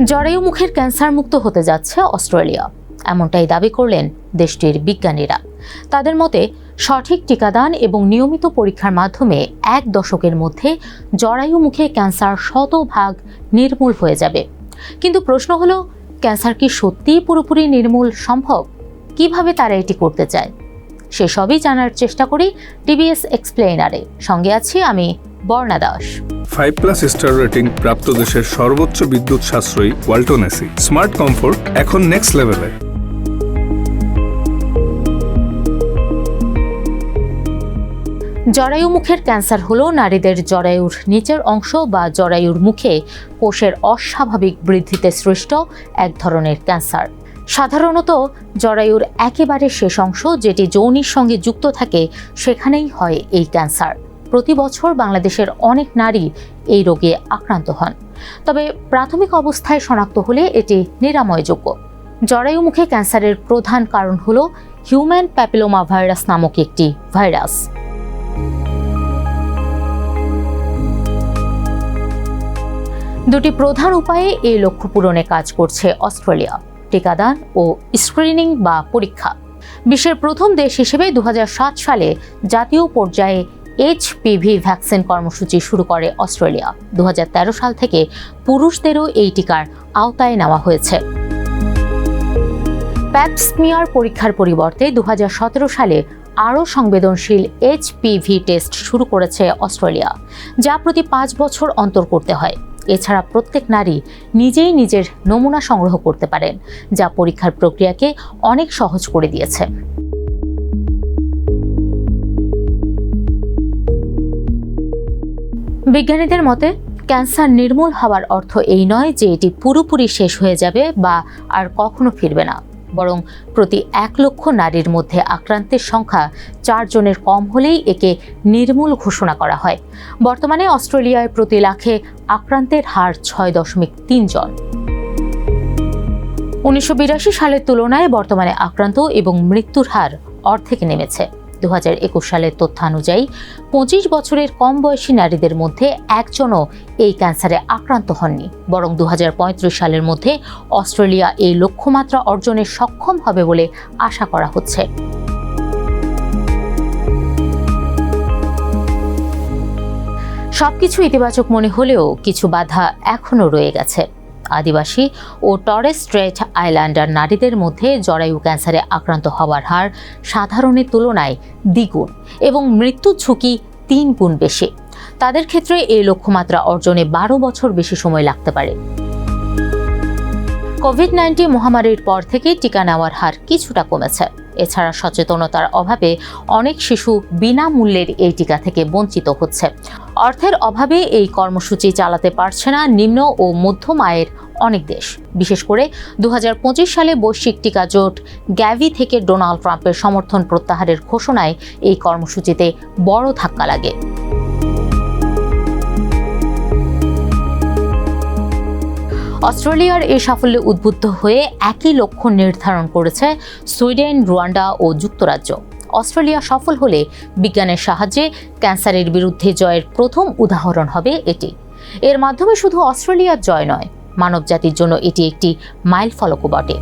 জরায়ু মুখের ক্যান্সার মুক্ত হতে যাচ্ছে অস্ট্রেলিয়া, এমনটাই দাবি করলেন দেশটির বিজ্ঞানীরা। তাদের মতে সঠিক টিকাদান এবং নিয়মিত পরীক্ষার মাধ্যমে 1 দশকের মধ্যে জরায়ু মুখে ক্যান্সার শতভাগ নির্মূল হয়ে যাবে। কিন্তু প্রশ্ন হলো, ক্যান্সার কি সত্যিই পুরোপুরি নির্মূল সম্ভব? কিভাবে তারা এটি করতে চায় সেসবই জানার চেষ্টা করি টিবিএস এক্সপ্লেইনারে। সঙ্গে আছি আমি বর্ণা দাস। 5+ স্টার রেটিং প্রাপ্ত দেশের সর্বোচ্চ বিদ্যুৎ সাশ্রয়ী ওয়ালটন এসি। স্মার্ট কমফোর্ট এখন নেক্সট লেভেলে। জরায়ু মুখের ক্যান্সার হলো নারীদের জরায়ুর নিচের অংশ বা জরায়ুর মুখে কোষের অস্বাভাবিক বৃদ্ধিতে সৃষ্ট এক ধরনের ক্যান্সার। সাধারণত জরায়ুর একেবারে শেষ অংশ, যেটি যৌনির সঙ্গে যুক্ত থাকে, সেখানেই হয় এই ক্যান্সার। প্রতি বছর বাংলাদেশের অনেক নারী এই রোগে আক্রান্ত হন, তবে প্রাথমিক অবস্থায় শনাক্ত হলে এটি নিরাময়যোগ্য। জরায়ু মুখে ক্যান্সারের প্রধান কারণ হলো হিউম্যান প্যাপিলোমা ভাইরাস নামক একটি ভাইরাস। দুটি প্রধান উপায়ে এই লক্ষ্য পূরণে কাজ করছে অস্ট্রেলিয়া: টিকাদান ও স্ক্রিনিং বা পরীক্ষা। বিশ্বের প্রথম দেশ হিসেবে 2007 সালে জাতীয় পর্যায়ে HPV ভ্যাকসিন কর্মসূচি শুরু করে অস্ট্রেলিয়া। 2013 সাল থেকে পুরুষদেরও এই টিকার আওতায় নেওয়া হয়েছে। প্যাপস্মিয়ার পরীক্ষার পরিবর্তে 2017 সালে আরও সংবেদনশীল HPV টেস্ট শুরু করেছে অস্ট্রেলিয়া, যা প্রতি 5 বছর অন্তর করতে হয়। এছাড়া প্রত্যেক নারী নিজেই নিজের নমুনা সংগ্রহ করতে পারেন, যা পরীক্ষার প্রক্রিয়াকে অনেক সহজ করে দিয়েছে। বিজ্ঞানীদের মতে ক্যান্সার নির্মূল হওয়ার অর্থ এই নয় যে এটি পুরোপুরি শেষ হয়ে যাবে বা আর কখনো ফিরবে না, বরং প্রতি 1 লক্ষ নারীর মধ্যে আক্রান্তের সংখ্যা 4 জনের কম হলেই একে নির্মূল ঘোষণা করা হয়। বর্তমানে অস্ট্রেলিয়ায় প্রতি লাখে আক্রান্তের হার 6.3 জন। 1982 সালের তুলনায় বর্তমানে আক্রান্ত এবং মৃত্যুর হার অর্ধেকে নেমেছে। 2021 সালের তথ্যানুযায়ী 25 বছরের কম বয়সী নারীদের মধ্যে একজনও এই ক্যান্সারে আক্রান্ত হননি, বরং 2035 সালের মধ্যে অস্ট্রেলিয়া এই লক্ষ্যমাত্রা অর্জনে সক্ষম হবে বলে আশা করা হচ্ছে। সবকিছু ইতিবাচক মনে হলেও কিছু বাধা এখনও রয়ে গেছে। আদিবাসী ও টরেস স্ট্রেট আইল্যান্ডার নারীদের মধ্যে জরায়ু ক্যান্সারে আক্রান্ত হওয়ার হার সাধারণের তুলনায় দ্বিগুণ এবং মৃত্যুর ঝুঁকি 3 গুণ বেশি। তাদের ক্ষেত্রে এই লক্ষ্যমাত্রা অর্জনে 12 বছর বেশি সময় লাগতে পারে। কোভিড-19 মহামারীর পর থেকে টিকা নেওয়ার হার কিছুটা কমেছে। এছাড়া সচেতনতার অভাবে অনেক শিশু বিনামূল্যের এই টিকা থেকে বঞ্চিত হচ্ছে। অর্থের অভাবে এই কর্মসূচি চালাতে পারছে না নিম্ন ও মধ্যম আয়ের অনেক দেশ। বিশেষ করে 2025 সালে বৈশ্বিক টিকা জোট গ্যাভি থেকে ডোনাল্ড ট্রাম্পের সমর্থন প্রত্যাহারের ঘোষণায় এই কর্মসূচিতে বড় ধাক্কা লাগে। অস্ট্রেলিয়ার এই সাফল্যে উদ্বুদ্ধ হয়ে একই লক্ষ্য নির্ধারণ করেছে সুইডেন, রুয়ান্ডা ও যুক্তরাজ্য। অস্ট্রেলিয়া সফল হলে বিজ্ঞানের সাহায্যে ক্যান্সারের বিরুদ্ধে জয়ের প্রথম উদাহরণ হবে এটি। এর মাধ্যমে শুধু অস্ট্রেলিয়ার জয় নয়, মানবজাতির জন্য এটি একটি মাইলফলকও বটে।